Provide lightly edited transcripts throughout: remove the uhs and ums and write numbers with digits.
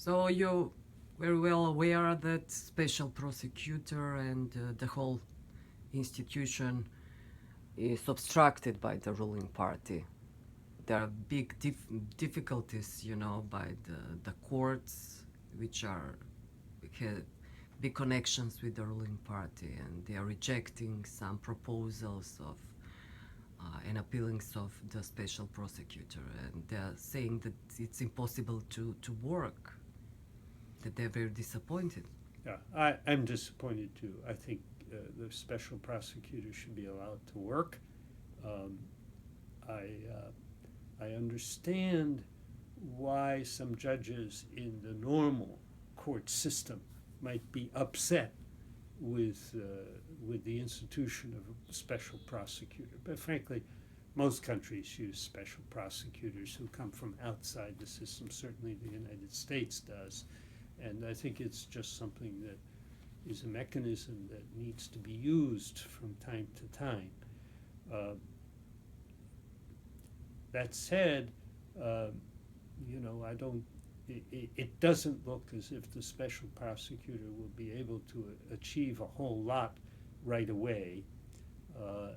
So you're very well aware that special prosecutor and the whole institution is obstructed by the ruling party. There are big difficulties, by the courts, which have big connections with the ruling party, and they are rejecting some proposals of and appealings of the special prosecutor, and they're saying that it's impossible to work, that they're very disappointed. Yeah, I'm disappointed too. I think the special prosecutor should be allowed to work. Um, I understand why some judges in the normal court system might be upset with the institution of a special prosecutor. But frankly, most countries use special prosecutors who come from outside the system. Certainly the United States does. And I think it's just something that is a mechanism that needs to be used from time to time. That said, I don't. It doesn't look as if the special prosecutor will be able to achieve a whole lot right away,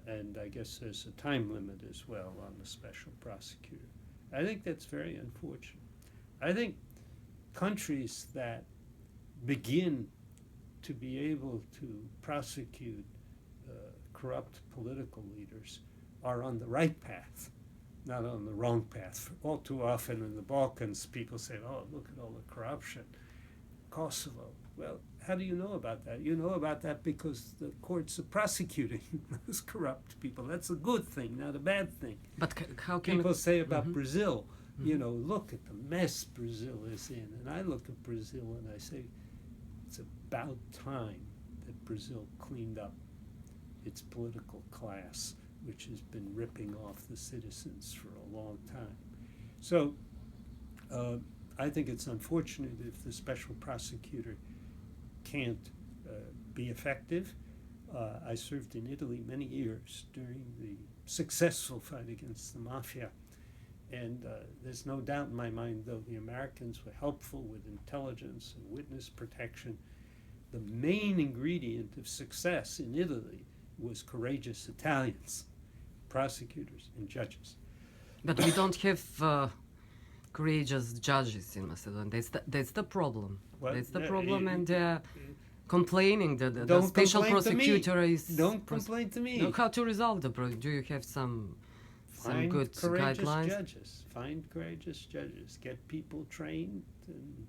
and I guess there's a time limit as well on the special prosecutor. I think that's very unfortunate. I think countries that begin to be able to prosecute corrupt political leaders are on the right path, not on the wrong path. All too often in the Balkans, people say, oh, look at all the corruption. Kosovo. Well, how do you know about that? You know about that because the courts are prosecuting those corrupt people. That's a good thing, not a bad thing. But how can people say about Brazil, look at the mess Brazil is in. And I look at Brazil and I say, it's about time that Brazil cleaned up its political class, which has been ripping off the citizens for a long time. So I think it's unfortunate if the special prosecutor can't be effective. I served in Italy many years during the successful fight against the mafia. And there's no doubt in my mind, though, the Americans were helpful with intelligence and witness protection. The main ingredient of success in Italy was courageous Italians, prosecutors and judges. But we don't have courageous judges in Macedonia. That's the problem. Well, that's the problem, and complaining that the special prosecutor is... Don't complain to me. How to resolve the problem? Do you have some good guidelines? Find courageous judges. Get people trained and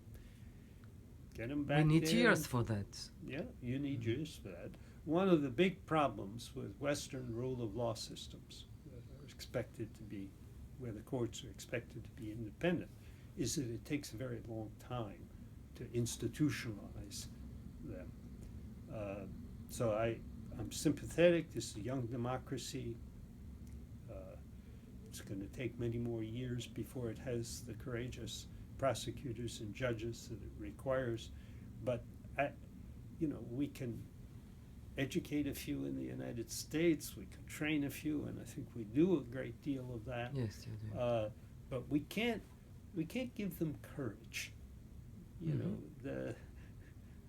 get them back. We need there. years for that. Yeah, you need years for that. One of the big problems with Western rule of law systems that are expected to be, where the courts are expected to be independent, is that it takes a very long time to institutionalize them. So I'm sympathetic. This is a young democracy. It's going to take many more years before it has the courageous prosecutors and judges that it requires. But, we can educate a few in the United States. We can train a few, and I think we do a great deal of that. Yes, you do. But we can't give them courage.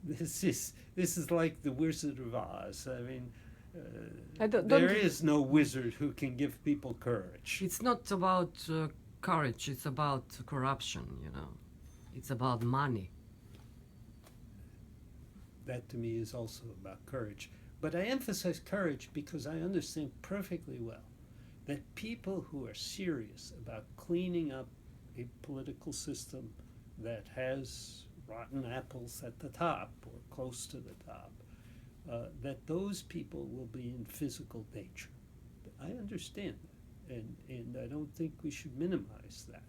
This is like the Wizard of Oz. I mean, there is no wizard who can give people courage. It's not about courage. It's about corruption. It's about money. That to me is also about courage. But I emphasize courage because I understand perfectly well that people who are serious about cleaning up a political system that has rotten apples at the top or close to the top, that those people will be in physical danger. I understand that, and I don't think we should minimize that.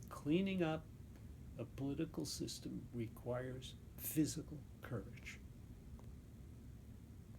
Cleaning up a political system requires physical courage.